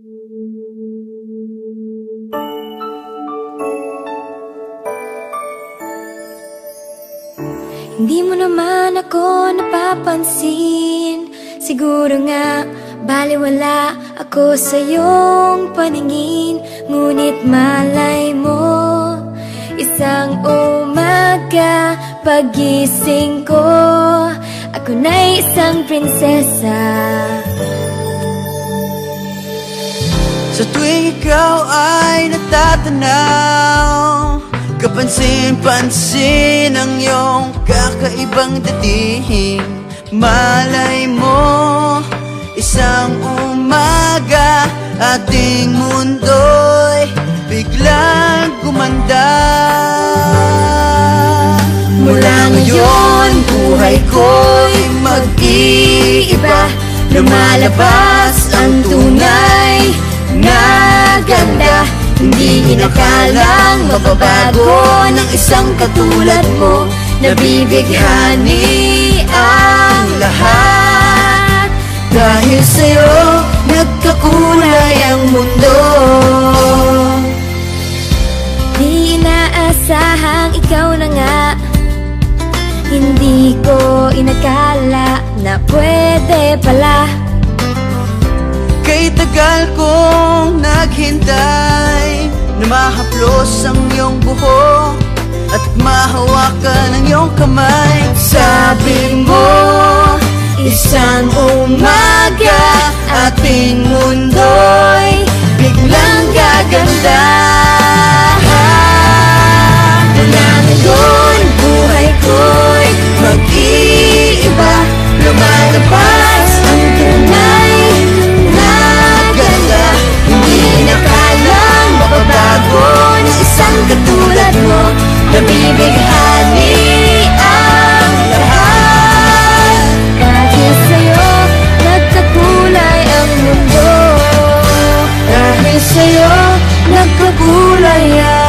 Hindi mo naman ako napapansin. Siguro nga baliwala ako sa iyong paningin. Ngunit malay mo, isang umaga pagising ko, ako na'y isang prinsesa. Sa tuwing ikaw ay natatanaw, kapansin-pansin ang iyong kakaibang dating. Malay mo, isang umaga ating mundo'y biglang gumanda. Mula ngayon, buhay ko'y mag-iiba. Lumalabas ang tunay na ganda. Hindi inakalang mababago ng isang katulad mo. Nabibighani ang lahat. Dahil sa'yo, nagkakulay ang mundo. Di inaasahang ikaw na nga. Hindi ko inakala na pwede pala. Kay tagal kong naghintay na mahaplos ang iyong buhok at mahawakan ang iyong kamay. Sabi mo, isang umaga ating mundo'y biglang gaganda. Mula ngayon, buhay ko'y mag-iiba. Lumalabas ang tunay na ganda. Hindi nakalang mababago ng isang katulad mo. Nabibighani ang lahat. Dahil sa'yo, nagkakulay ang mundo. Dahil sa'yo, nagkakulay ang